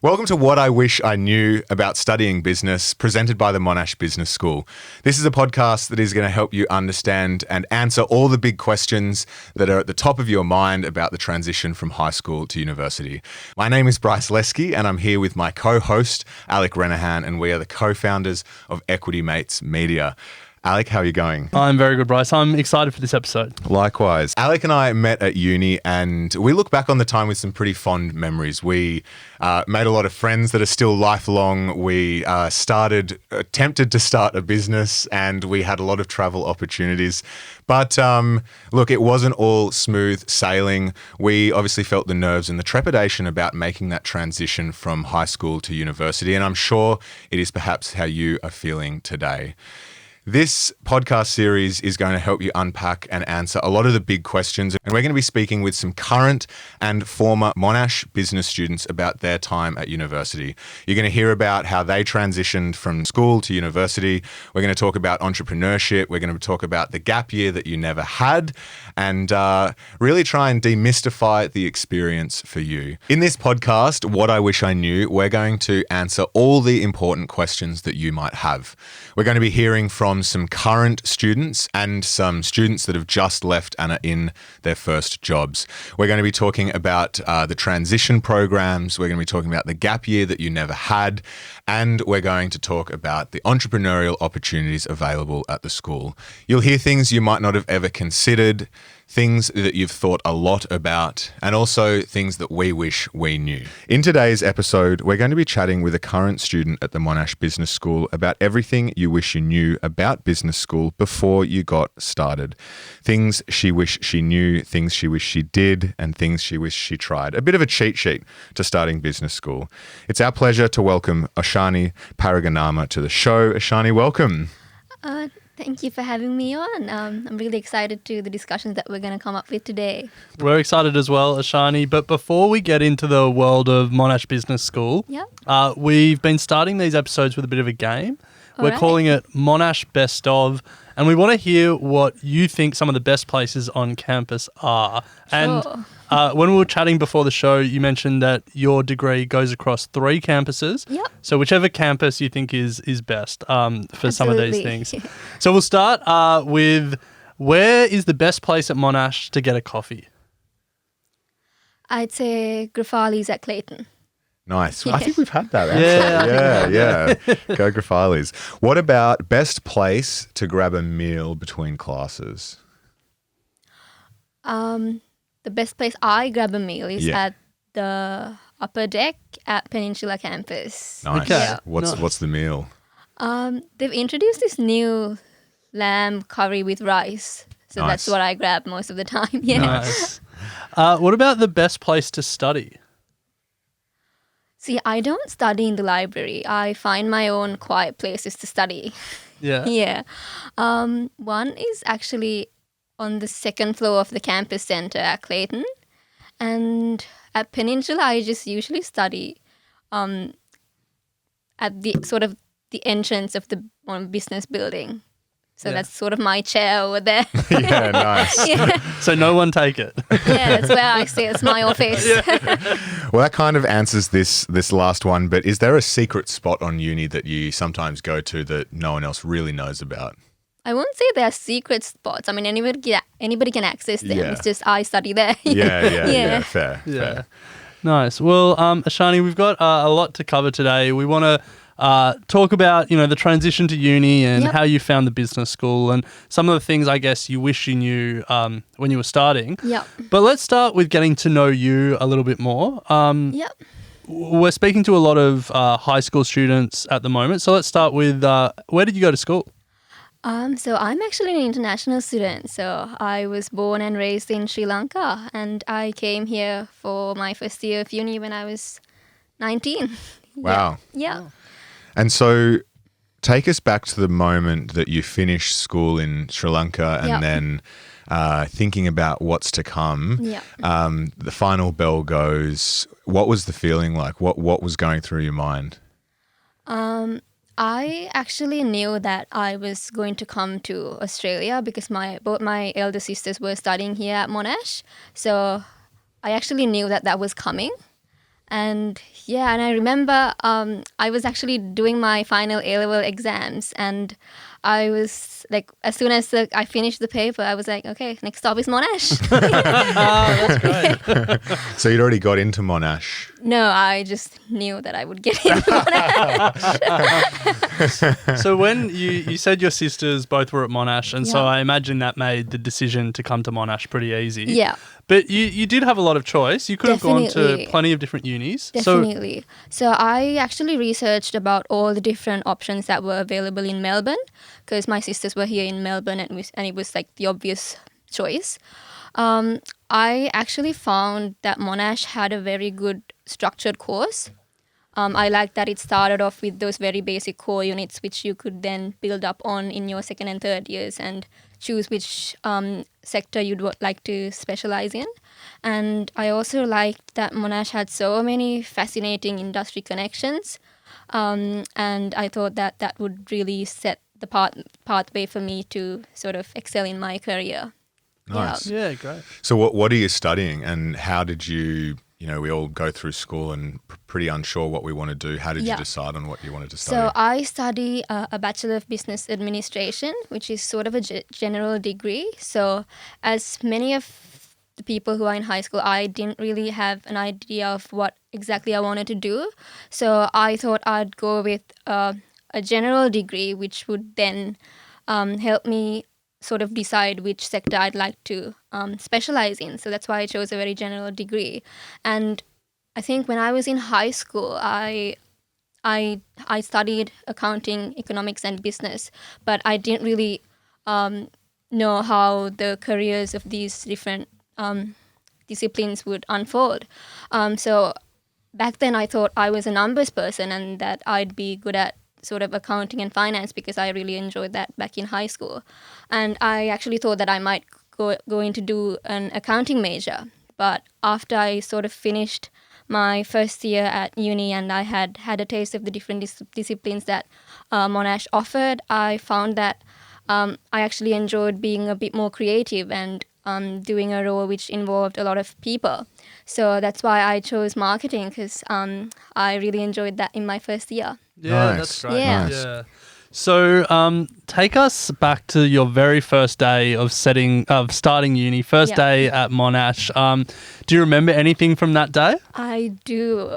Welcome to What I Wish I Knew About Studying Business, presented by the Monash Business School. This is a podcast that is going to help you understand and answer all the big questions that are at the top of your mind about the transition from high school to university. My name is Bryce Lesky, and I'm here with my co-host, Alec Renahan, and we are the co-founders of Equity Mates Media. Alec, how are you going? I'm very good, Bryce. I'm excited for this episode. Likewise. Alec and I met at uni and we look back on the time with some pretty fond memories. We made a lot of friends that are still lifelong. We attempted to start a business and we had a lot of travel opportunities. But look, it wasn't all smooth sailing. We obviously felt the nerves and the trepidation about making that transition from high school to university. And I'm sure it is perhaps how you are feeling today. This podcast series is going to help you unpack and answer a lot of the big questions. And we're going to be speaking with some current and former Monash business students about their time at university. You're going to hear about how they transitioned from school to university. We're going to talk about entrepreneurship. We're going to talk about the gap year that you never had and really try and demystify the experience for you. In this podcast, What I Wish I Knew, we're going to answer all the important questions that you might have. We're going to be hearing from some current students and some students that have just left and are in their first jobs. We're going to be talking about the transition programs. We're going to be talking about the gap year that you never had. And we're going to talk about the entrepreneurial opportunities available at the school. You'll hear things you might not have ever considered, things that you've thought a lot about, and also things that we wish we knew. In today's episode, we're going to be chatting with a current student at the Monash Business School about everything you wish you knew about business school before you got started. Things she wished she knew, things she wished she did, and things she wished she tried. A bit of a cheat sheet to starting business school. It's our pleasure to welcome Oshani Paraganama to the show. Oshani, welcome. Thank you for having me on. I'm really excited to the discussions that we're going to come up with today. We're excited as well, Oshani. But before we get into the world of Monash Business School, we've been starting these episodes with a bit of a game. We're calling it Monash Best Of, and we want to hear what you think some of the best places on campus are. And when we were chatting before the show, you mentioned that your degree goes across 3 campuses. Yep. So whichever campus you think is best for some of these things. So we'll start with, where is the best place at Monash to get a coffee? I'd say Grafali's at Clayton. Nice. I think we've had that actually. Yeah. Go Grafali's. What about best place to grab a meal between classes? The best place I grab a meal is at the upper deck at Peninsula campus. Nice. Okay. Yeah. What's the meal? They've introduced this new lamb curry with rice. So Nice. that's what I grab most of the time. Yeah. Nice. What about the best place to study? See, I don't study in the library. I find my own quiet places to study. Yeah. Yeah. One is actually on the second floor of the campus center at Clayton. And at Peninsula, I just usually study at the sort of the entrance of the business building. So that's sort of my chair over there. Yeah, nice. Yeah. So no one take it. Yeah, that's where I sit. It's my office. Well, that kind of answers this last one, but is there a secret spot on uni that you sometimes go to that no one else really knows about? I won't say they're secret spots. I mean, anybody can access them. Yeah. It's just I study there. Yeah. Fair. Nice. Well, Oshani, we've got a lot to cover today. We want to talk about, the transition to uni and how you found the business school and some of the things I guess you wish you knew when you were starting. Yep. But let's start with getting to know you a little bit more. Yep. We're speaking to a lot of high school students at the moment. So let's start with, where did you go to school? So I'm actually an international student. So I was born and raised in Sri Lanka, and I came here for my first year of uni when I was 19. Wow. Yeah. And so take us back to the moment that you finished school in Sri Lanka and then thinking about what's to come. Yeah. The final bell goes. What was the feeling like? What was going through your mind? I actually knew that I was going to come to Australia because both my elder sisters were studying here at Monash. So I actually knew that was coming. And yeah, and I remember I was actually doing my final A-level exams, and I was like, as soon as I finished the paper, I was like, okay, next stop is Monash. That's great. So you'd already got into Monash. No, I just knew that I would get into Monash. So when you said your sisters both were at Monash, and so Yeah. I imagine that made the decision to come to Monash pretty easy. Yeah. But you did have a lot of choice. You could have gone to Definitely. plenty of different unis. Definitely. So I actually researched about all the different options that were available in Melbourne, because my sisters were here in Melbourne, and it was like the obvious choice. I actually found that Monash had a very good structured course. I liked that it started off with those very basic core units, which you could then build up on in your second and third years and choose which sector you'd like to specialize in. And I also liked that Monash had so many fascinating industry connections. And I thought that that would really set the pathway for me to sort of excel in my career. Nice. Yeah, great. So what are you studying, and how did you, we all go through school and pretty unsure what we want to do. How did you Yeah. decide on what you wanted to study? So I study a Bachelor of Business Administration, which is sort of a general degree. So as many of the people who are in high school, I didn't really have an idea of what exactly I wanted to do. So I thought I'd go with a general degree, which would then help me sort of decide which sector I'd like to specialize in. So that's why I chose a very general degree. And I think when I was in high school, I studied accounting, economics, and business, but I didn't really know how the careers of these different disciplines would unfold. So back then I thought I was a numbers person and that I'd be good at sort of accounting and finance because I really enjoyed that back in high school. And I actually thought that I might going to do an accounting major. But after I sort of finished my first year at uni and I had a taste of the different disciplines that Monash offered, I found that I actually enjoyed being a bit more creative and doing a role which involved a lot of people. So that's why I chose marketing, because I really enjoyed that in my first year. Yeah, Nice. that's great. Yeah. Yeah. So take us back to your very first day of starting uni, first Yeah. day at Monash. Do you remember anything from that day? I do.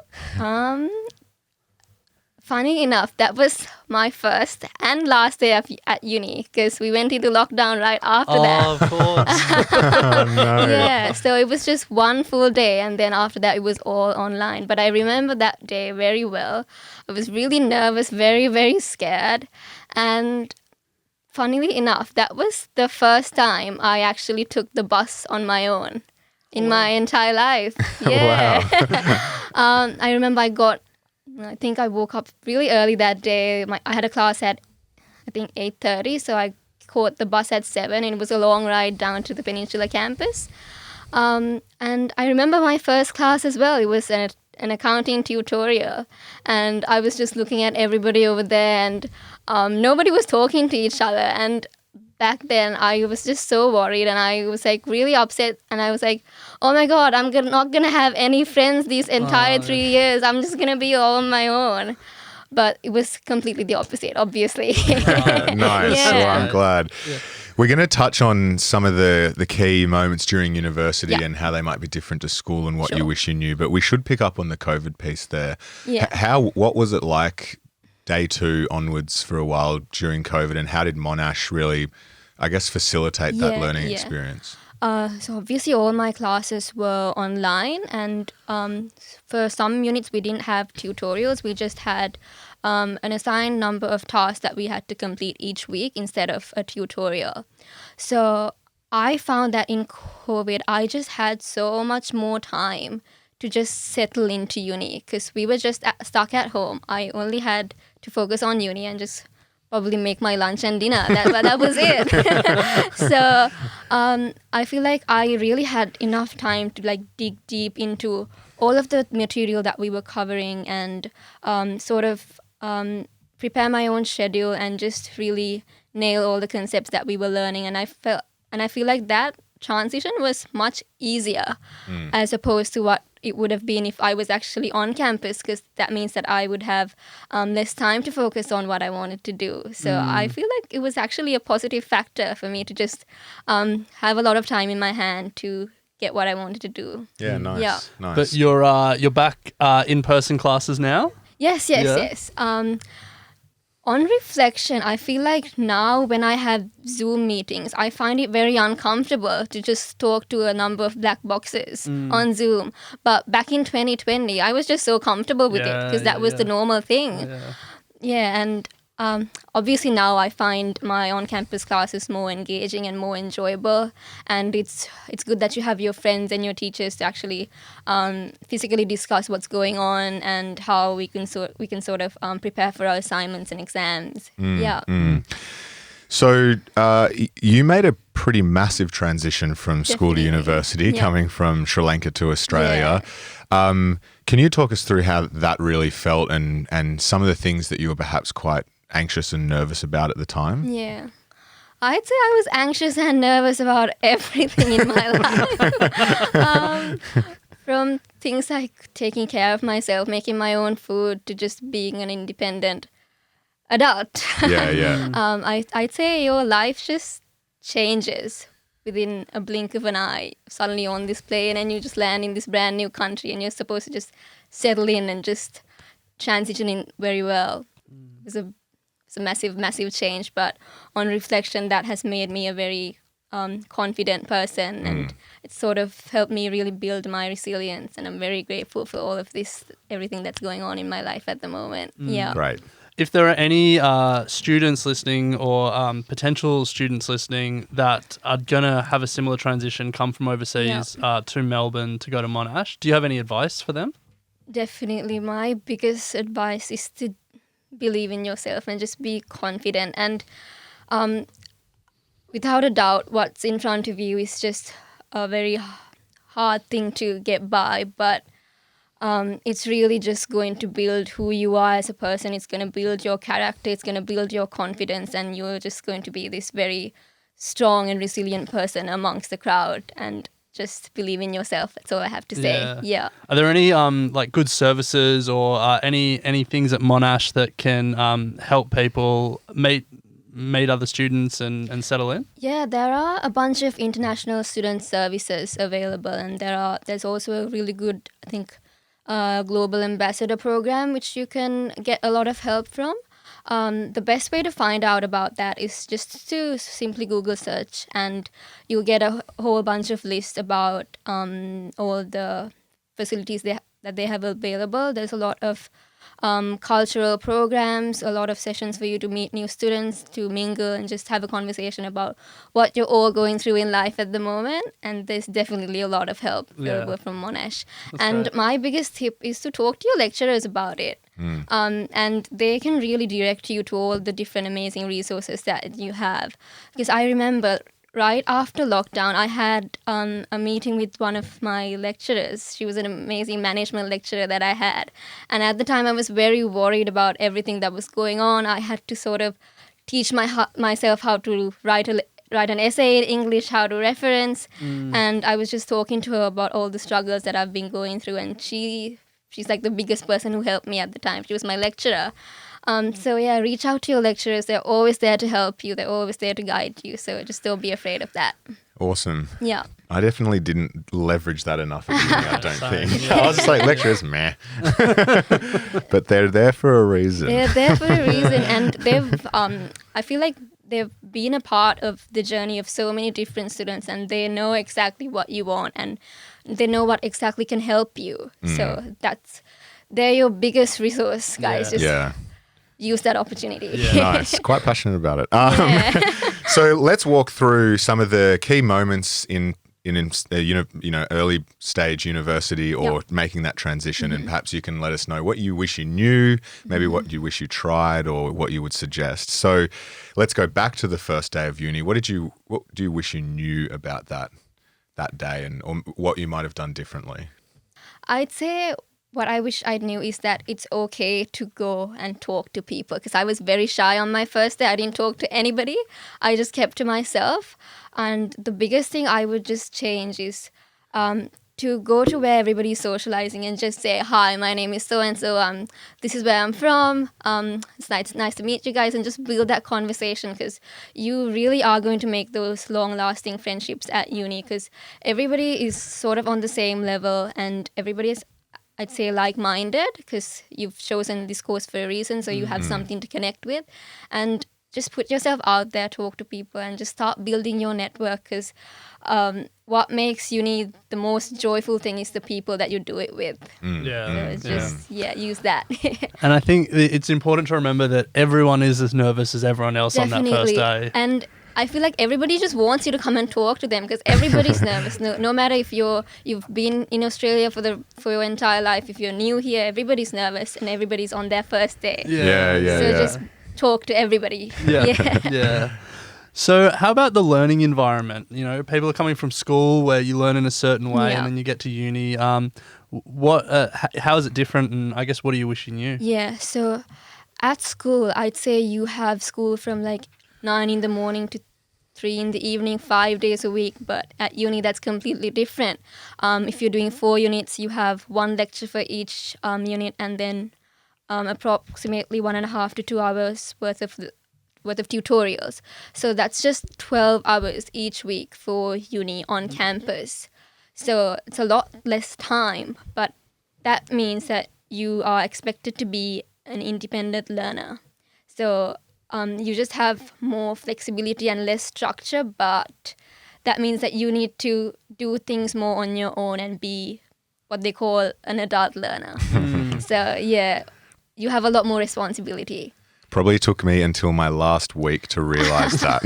Funny enough, that was my first and last day at uni, because we went into lockdown right after that. Of course. Oh, no. Yeah, so it was just one full day, and then after that it was all online. But I remember that day very well. I was really nervous, very, very scared. And funnily enough, that was the first time I actually took the bus on my own in my entire life. Yeah. I remember I think I woke up really early that day. I had a class at, I think, 8:30, so I caught the bus at 7, and it was a long ride down to the Peninsula campus. And I remember my first class as well. It was an accounting tutorial, and I was just looking at everybody over there, and nobody was talking to each other. And back then I was just so worried, and I was like really upset, and I was like, oh my god, I'm not gonna have any friends these entire 3 years. I'm just gonna be all on my own. But it was completely the opposite, obviously. Nice. Yeah. Well, I'm glad. Yeah. We're going to touch on some of the key moments during university Yeah. and how they might be different to school and what you Sure. wish you knew. But we should pick up on the COVID piece there. Yeah. What was it like day 2 onwards for a while during COVID, and how did Monash really, I guess, facilitate that Yeah, learning yeah. experience? So obviously all my classes were online, and for some units we didn't have tutorials. We just had an assigned number of tasks that we had to complete each week instead of a tutorial. So I found that in COVID I just had so much more time to just settle into uni, because we were just stuck at home. I only had to focus on uni and just probably make my lunch and dinner. That was it. So I feel like I really had enough time to dig deep into all of the material that we were covering and sort of prepare my own schedule and just really nail all the concepts that we were learning. And I feel like that transition was much easier as opposed to what it would have been if I was actually on campus, because that means that I would have less time to focus on what I wanted to do. So I feel like it was actually a positive factor for me to just have a lot of time in my hand to get what I wanted to do. Yeah, nice. Yeah. Nice. But you're back in-person classes now? Yes. On reflection, I feel like now when I have Zoom meetings, I find it very uncomfortable to just talk to a number of black boxes on Zoom. But back in 2020, I was just so comfortable with it because that was the normal thing. And obviously now I find my on-campus classes more engaging and more enjoyable, and it's good that you have your friends and your teachers to actually physically discuss what's going on and how we can sort of prepare for our assignments and exams. So you made a pretty massive transition from school to university, coming from Sri Lanka to Australia. Can you talk us through how that really felt and some of the things that you were perhaps quite anxious and nervous about at the time? Yeah. I'd say I was anxious and nervous about everything in my life. From things like taking care of myself, making my own food, to just being an independent adult. I'd say your life just changes within a blink of an eye. Suddenly on this plane and you just land in this brand new country and you're supposed to just settle in and just transition in very well. It's a massive change, but on reflection, that has made me a very confident person, and it sort of helped me really build my resilience, and I'm very grateful for all of this, everything that's going on in my life at the moment. Right. If there are any students listening or potential students listening that are going to have a similar transition, come from overseas to Melbourne to go to Monash, do you have any advice for them? Definitely. My biggest advice is to believe in yourself and just be confident. And without a doubt, what's in front of you is just a very hard thing to get by, but it's really just going to build who you are as a person. It's going to build your character. It's going to build your confidence, and you're just going to be this very strong and resilient person amongst the crowd. And just believe in yourself. That's all I have to say. Yeah. Are there any like good services or any things at Monash that can help people meet other students and settle in? Yeah, there are a bunch of international student services available, and there's also a really good, I think, global ambassador program which you can get a lot of help from. The best way to find out about that is just to simply Google search, and you'll get a whole bunch of lists about all the facilities that they have available. There's a lot of cultural programs, a lot of sessions for you to meet new students, to mingle and just have a conversation about what you're all going through in life at the moment. And there's definitely a lot of help available from Monash. That's my biggest tip is to talk to your lecturers about it. And they can really direct you to all the different amazing resources that you have. Because I remember right after lockdown, I had a meeting with one of my lecturers. She was an amazing management lecturer that I had. And at the time, I was very worried about everything that was going on. I had to sort of teach myself how to write an essay in English, how to reference. And I was just talking to her about all the struggles that I've been going through. And she's like the biggest person who helped me at the time. She was my lecturer. So reach out to your lecturers. They're always there to help you. They're always there to guide you. So just don't be afraid of that. Awesome. Yeah. I definitely didn't leverage that enough at uni, I don't think. I was just like, lecturers, meh. But they're there for a reason. They're there for a reason. And they've, I feel like they've been a part of the journey of so many different students, and they know exactly what you want, and they know what exactly can help you. So they're your biggest resource, guys. Use that opportunity. Nice. Quite passionate about it. So let's walk through some of the key moments in early stage university or making that transition, and perhaps you can let us know what you wish you knew, maybe what you wish you tried, or what you would suggest. So let's go back to the first day of uni. What do you wish you knew about that day, or what you might have done differently? I'd say what I wish I knew is that it's okay to go and talk to people, because I was very shy on my first day. I didn't talk to anybody. I just kept to myself. And the biggest thing I would just change is to go to where everybody's socializing and just say, hi, my name is so-and-so. This is where I'm from. It's nice to meet you guys, and just build that conversation, because you really are going to make those long-lasting friendships at uni, because everybody is sort of on the same level and everybody is, I'd say, like-minded, because you've chosen this course for a reason, so you have something to connect with. And just put yourself out there, talk to people, and just start building your network, because what makes uni the most joyful thing is the people that you do it with. So it's just, use that. And I think it's important to remember that everyone is as nervous as everyone else on that first day. And I feel like everybody just wants you to come and talk to them, because everybody's nervous. No matter if you've been in Australia for your entire life, if you're new here, everybody's nervous and everybody's on their first day. So just talk to everybody. Yeah. So how about the learning environment? You know, people are coming from school where you learn in a certain way, and then you get to uni. How is it different? And I guess, what do you wish you knew? Yeah. So at school, I'd say you have school from like 9 in the morning to 3 in the evening, 5 days a week. But at uni, that's completely different. If you're doing 4 units, you have 1 lecture for each unit, and then approximately 1.5 to 2 hours worth of tutorials. So that's just 12 hours each week for uni on campus. So it's a lot less time, but that means that you are expected to be an independent learner. So you just have more flexibility and less structure, but that means that you need to do things more on your own and be what they call an adult learner. So yeah, you have a lot more responsibility. Probably took me until my last week to realise that.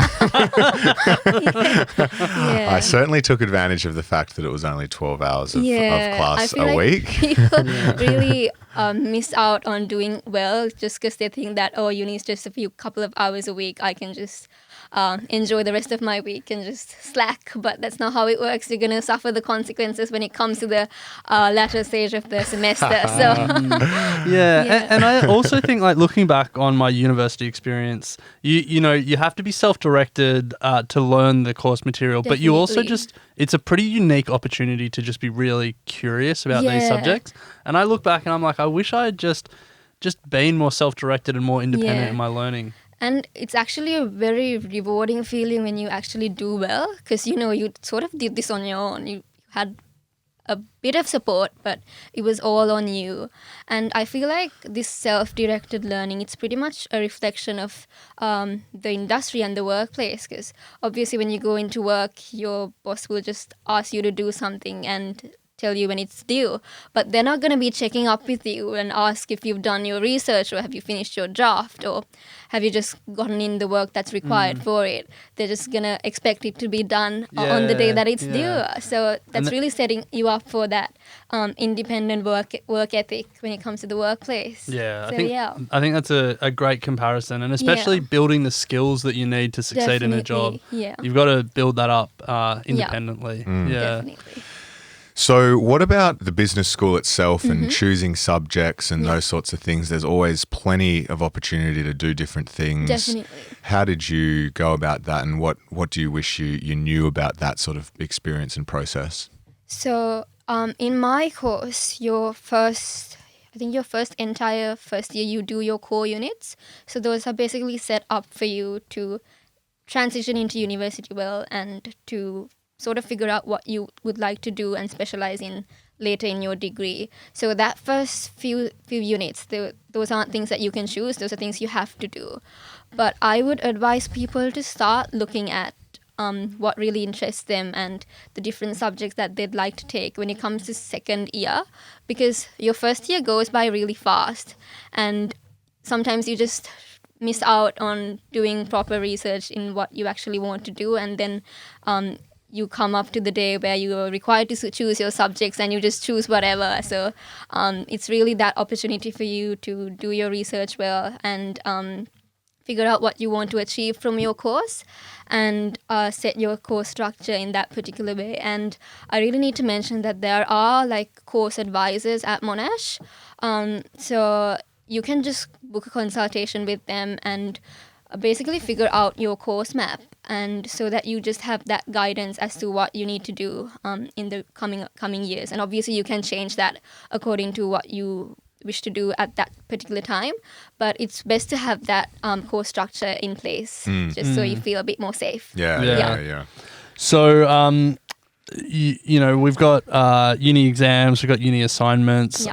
I certainly took advantage of the fact that it was only 12 hours of class a week. People really miss out on doing well just because they think that, uni is just a couple of hours a week. I can just enjoy the rest of my week and just slack. But that's not how it works. You're going to suffer the consequences when it comes to the latter stage of the semester. And I also think, like, looking back on my university experience, you have to be self-directed to learn the course material, but you also it's a pretty unique opportunity to just be really curious about these subjects. And I look back and I'm like, I wish I had just been more self-directed and more independent in my learning. And it's actually a very rewarding feeling when you actually do well, because, you sort of did this on your own. You had a bit of support, but it was all on you. And I feel like this self-directed learning, it's pretty much a reflection of the industry and the workplace, because obviously when you go into work, your boss will just ask you to do something and tell you when it's due, but they're not going to be checking up with you and ask if you've done your research, or have you finished your draft, or have you just gotten in the work that's required for it. They're just going to expect it to be done on the day that it's due. So that's really setting you up for that independent work ethic when it comes to the workplace. I think that's a great comparison, and especially building the skills that you need to succeed in a job. You've got to build that up independently. Definitely. So what about the business school itself and choosing subjects and those sorts of things? There's always plenty of opportunity to do different things. Definitely. How did you go about that, and what do you wish you knew about that sort of experience and process? So in my course, your first entire first year, you do your core units. So those are basically set up for you to transition into university well and to sort of figure out what you would like to do and specialize in later in your degree. So that first few units, those aren't things that you can choose. Those are things you have to do. But I would advise people to start looking at what really interests them and the different subjects that they'd like to take when it comes to second year, because your first year goes by really fast, and sometimes you just miss out on doing proper research in what you actually want to do, and then you come up to the day where you are required to choose your subjects and you just choose whatever. So it's really that opportunity for you to do your research well and figure out what you want to achieve from your course and set your course structure in that particular way. And I really need to mention that there are like course advisors at Monash. So you can just book a consultation with them and basically figure out your course map, and so that you just have that guidance as to what you need to do in the coming years. And obviously you can change that according to what you wish to do at that particular time, but it's best to have that course structure in place just so you feel a bit more safe. Yeah. So you know, we've got uni exams, we've got uni assignments.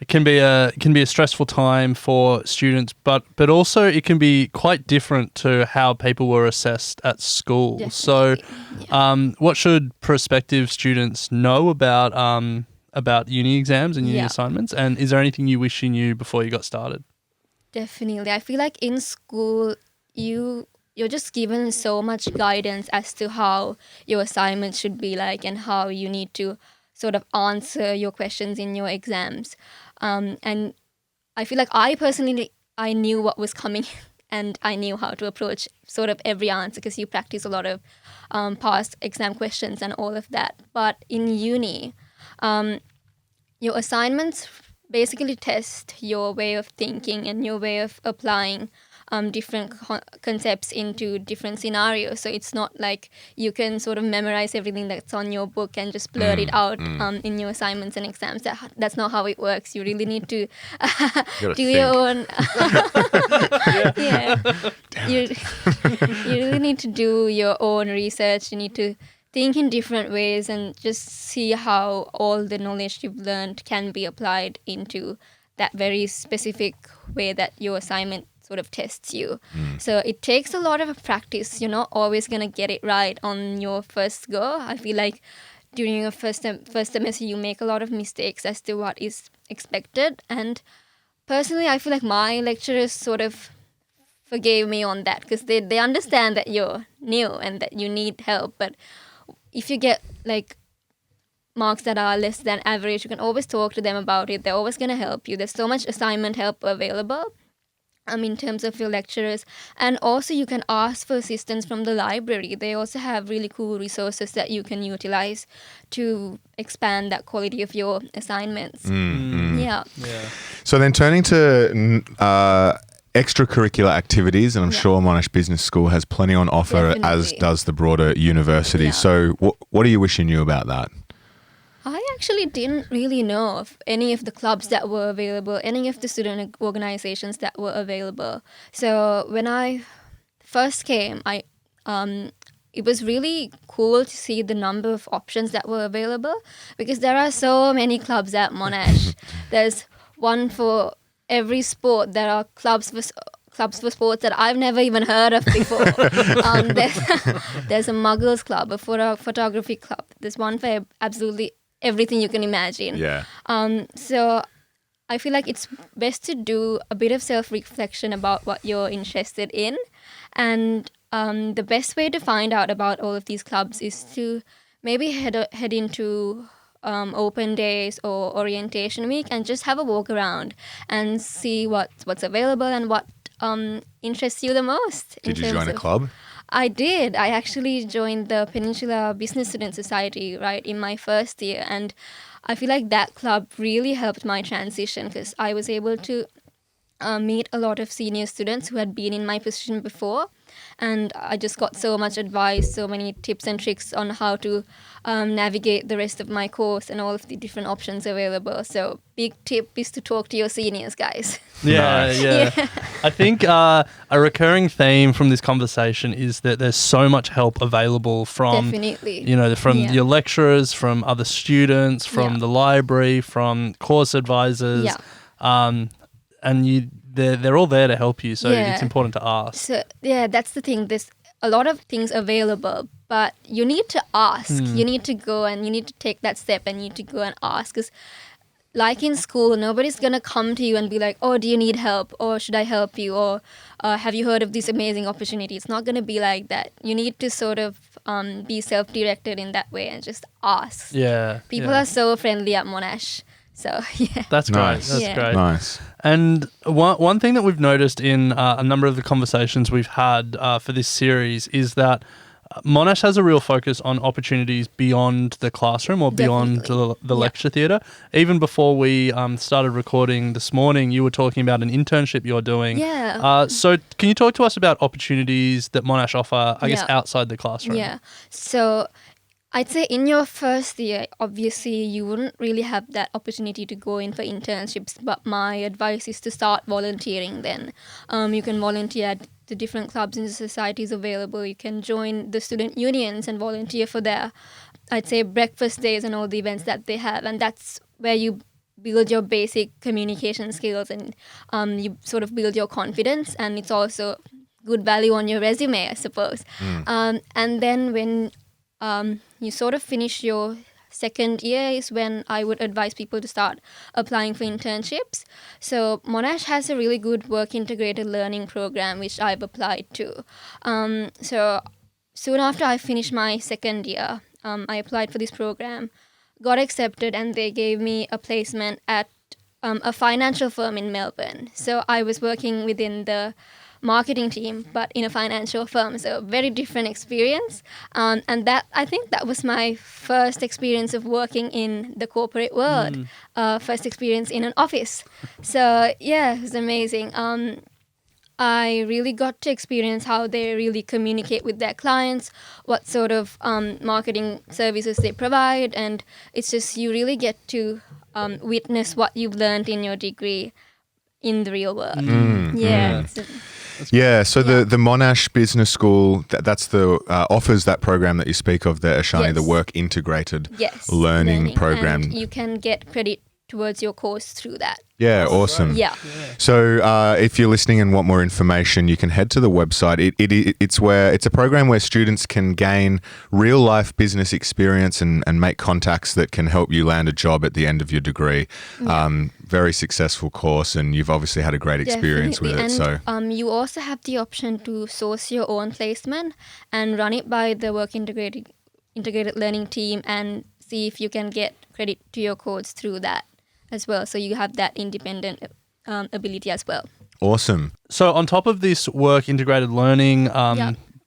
It can be a stressful time for students, but also it can be quite different to how people were assessed at school. Definitely. So, what should prospective students know about uni exams and uni assignments? And is there anything you wish you knew before you got started? Definitely, I feel like in school you're just given so much guidance as to how your assignments should be like and how you need to sort of answer your questions in your exams. And I feel like I knew what was coming and I knew how to approach sort of every answer because you practice a lot of past exam questions and all of that. But in uni, your assignments basically test your way of thinking and your way of applying different concepts into different scenarios. So it's not like you can sort of memorize everything that's on your book and just blurt it out in your assignments and exams. That's not how it works. You really need to do your own. You really need to do your own research. You need to think in different ways and just see how all the knowledge you've learned can be applied into that very specific way that your assignment sort of tests you. So it takes a lot of practice. You're not always going to get it right on your first go. I feel like during your first semester you make a lot of mistakes as to what is expected. And personally, I feel like my lecturers sort of forgave me on that because they understand that you're new and that you need help. But if you get like marks that are less than average, you can always talk to them about it. They're always going to help you. There's so much assignment help available in terms of your lecturers. And also you can ask for assistance from the library. They also have really cool resources that you can utilize to expand that quality of your assignments. Yeah. So then turning to extracurricular activities, and I'm sure Monash Business School has plenty on offer, as does the broader university. So what do you wish you knew about that? I actually didn't really know of any of the clubs that were available, any of the student organizations that were available. So when I first came, it was really cool to see the number of options that were available because there are so many clubs at Monash. There's one for every sport. There are clubs for sports that I've never even heard of before. There's a Muggles club, a photography club. There's one for absolutely everything you can imagine. So I feel like it's best to do a bit of self-reflection about what you're interested in. And the best way to find out about all of these clubs is to maybe head into open days or orientation week and just have a walk around and see what's available and what interests you the most. Did you join a club? I did. I actually joined the Peninsula Business Student Society right in my first year, and I feel like that club really helped my transition because I was able to meet a lot of senior students who had been in my position before, and I just got so much advice, so many tips and tricks on how to navigate the rest of my course and all of the different options available. So big tip is to talk to your seniors, guys. Yeah. I think a recurring theme from this conversation is that there's so much help available from your lecturers, from other students, from the library, from course advisors. And they're all there to help you, so it's important to ask. So that's the thing. There's a lot of things available, but you need to ask. You need to go and you need to take that step and you need to go and ask. Because like in school, nobody's going to come to you and be like, oh, do you need help? Or should I help you? Or have you heard of this amazing opportunity? It's not going to be like that. You need to sort of be self-directed in that way and just ask. People are so friendly at Monash. So, yeah. That's great. Nice. That's Yeah. great. Nice. And one thing that we've noticed in a number of the conversations we've had for this series is that Monash has a real focus on opportunities beyond the classroom or beyond the lecture theatre. Even before we started recording this morning, you were talking about an internship you're doing. Yeah. So can you talk to us about opportunities that Monash offer, I guess, Yeah. outside the classroom? Yeah. So I'd say in your first year, obviously, you wouldn't really have that opportunity to go in for internships. But my advice is to start volunteering then. You can volunteer at the different clubs and societies available. You can join the student unions and volunteer for their, I'd say, breakfast days and all the events that they have. And that's where you build your basic communication skills and you sort of build your confidence. And it's also good value on your resume, I suppose. And then when you sort of finish your second year is when I would advise people to start applying for internships. So Monash has a really good work integrated learning program, which I've applied to. So soon after I finished my second year, I applied for this program, got accepted, and they gave me a placement at a financial firm in Melbourne. So I was working within the marketing team, but in a financial firm. So very different experience. And that I think that was my first experience of working in the corporate world. First experience in an office. So yeah, it was amazing. I really got to experience how they really communicate with their clients, what sort of marketing services they provide, and it's just you really get to witness what you've learned in your degree in the real world. So the Monash Business School, that's the offers that program that you speak of there, Oshani, the work integrated learning program. And you can get credit towards your course through that. Yeah, awesome. Yeah. So if you're listening and want more information, you can head to the website. It's a program where students can gain real life business experience and make contacts that can help you land a job at the end of your degree. Very successful course, and you've obviously had a great experience with it. And you also have the option to source your own placement and run it by the work integrated learning team and see if you can get credit to your codes through that as well. So you have that independent ability as well. Awesome. So on top of this work integrated learning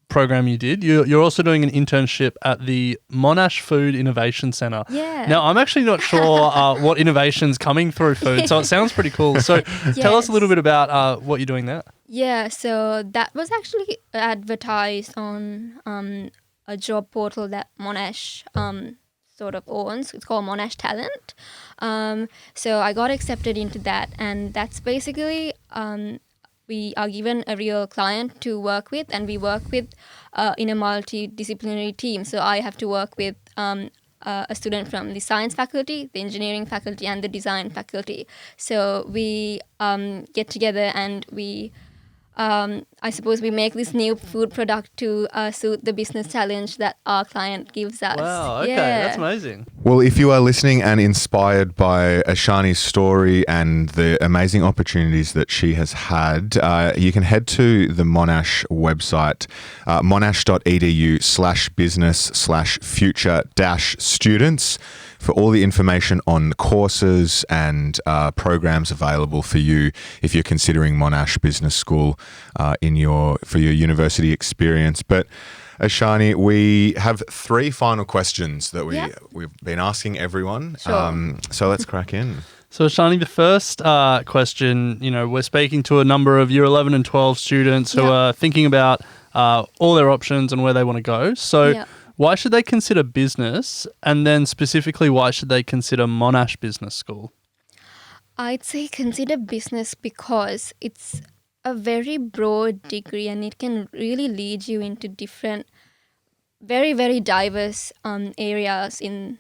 program you did, you're also doing an internship at the Monash Food Innovation Centre. Yeah. Now, I'm actually not sure what innovation's coming through food, so it sounds pretty cool. So tell us a little bit about what you're doing there. Yeah, so that was actually advertised on a job portal that Monash sort of owns. It's called Monash Talent. So I got accepted into that, and that's basically we are given a real client to work with, and we work with in a multidisciplinary team. So I have to work with a student from the science faculty, the engineering faculty, and the design faculty. So we get together and we I suppose we make this new food product to suit the business challenge that our client gives us. Wow, okay, that's amazing. Well, if you are listening and inspired by Oshani's story and the amazing opportunities that she has had, you can head to the Monash website, monash.edu/business/future-students for all the information on courses and programs available for you if you're considering Monash Business School for your university experience. But Oshani, we have 3 final questions that we've been asking everyone. Sure. So let's crack in. So Oshani, the first question, we're speaking to a number of year 11 and 12 students who are thinking about all their options and where they want to go. So why should they consider business? And then specifically, why should they consider Monash Business School? I'd say consider business because it's a very broad degree and it can really lead you into different, very, very diverse areas in,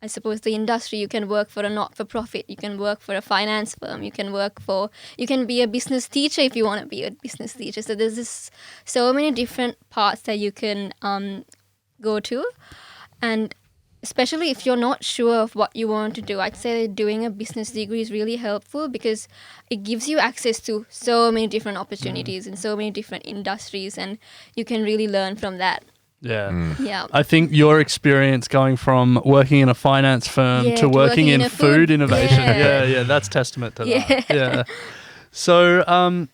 I suppose, the industry. You can work for a not-for-profit, you can work for a finance firm, you can be a business teacher if you want to be a business teacher. So there's so many different parts that you can go to. And especially if you're not sure of what you want to do, I'd say doing a business degree is really helpful because it gives you access to so many different opportunities in so many different industries, and you can really learn from that. Yeah. Yeah. I think your experience going from working in a finance firm to working in food innovation, that's testament to that. Yeah. So,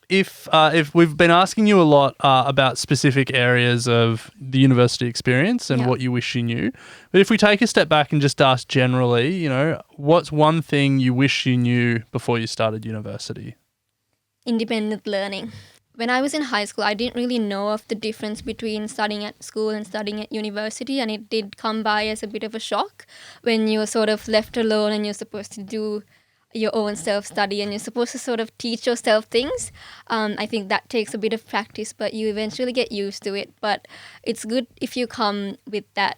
if we've been asking you a lot about specific areas of the university experience and what you wish you knew, but if we take a step back and just ask generally, you know, what's one thing you wish you knew before you started university? Independent learning. When I was in high school, I didn't really know of the difference between studying at school and studying at university, and it did come by as a bit of a shock when you're sort of left alone and you're supposed to do your own self-study and you're supposed to sort of teach yourself things. I think that takes a bit of practice, but you eventually get used to it. But it's good if you come with that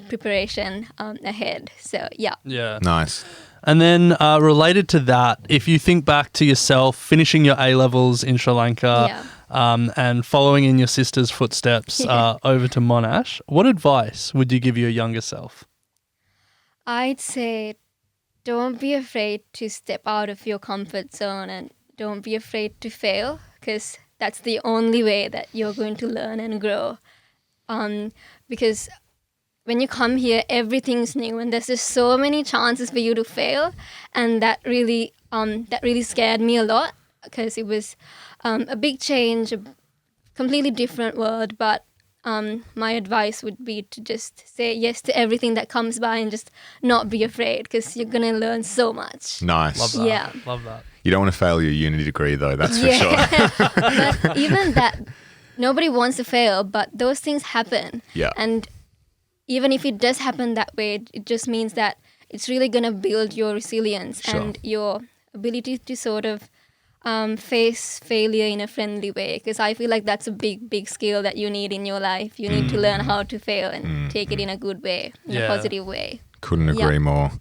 preparation ahead. So, yeah. Yeah. Nice. And then related to that, if you think back to yourself finishing your A-levels in Sri Lanka and following in your sister's footsteps over to Monash, what advice would you give your younger self? I'd say don't be afraid to step out of your comfort zone and don't be afraid to fail, because that's the only way that you're going to learn and grow. Because when you come here, everything's new and there's just so many chances for you to fail. And that really scared me a lot, because it was a big change, a completely different world. But my advice would be to just say yes to everything that comes by and just not be afraid, because you're going to learn so much. Nice. Love that. Yeah. Love that. You don't want to fail your uni degree though, that's for sure. But even that, nobody wants to fail, but those things happen. Yeah. And even if it does happen that way, it just means that it's really going to build your resilience and your ability to sort of face failure in a friendly way. Because I feel like that's a big, big skill that you need in your life. You need to learn how to fail and take it in a good way, in a positive way. Couldn't agree more.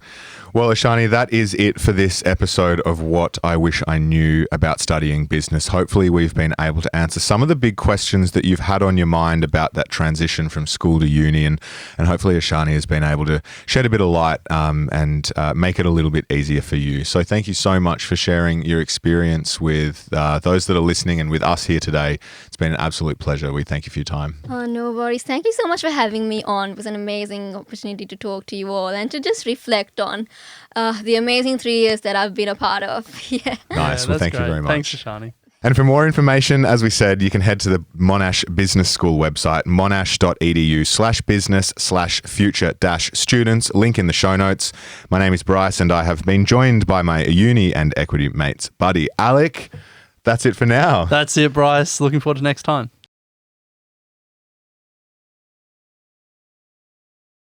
Well, Oshani, that is it for this episode of What I Wish I Knew About Studying Business. Hopefully we've been able to answer some of the big questions that you've had on your mind about that transition from school to uni, and hopefully Oshani has been able to shed a bit of light and make it a little bit easier for you. So thank you so much for sharing your experience with those that are listening and with us here today. It's been an absolute pleasure. We thank you for your time. Oh, no worries. Thank you so much for having me on. It was an amazing opportunity to talk to you all and to just reflect on the amazing 3 years that I've been a part of. Nice. Well, thank you very much. Thanks, Oshani. And for more information, as we said, you can head to the Monash Business School website, monash.edu/business/future-students. Link in the show notes. My name is Bryce and I have been joined by my uni and equity mates, buddy Alec. That's it for now. That's it, Bryce. Looking forward to next time.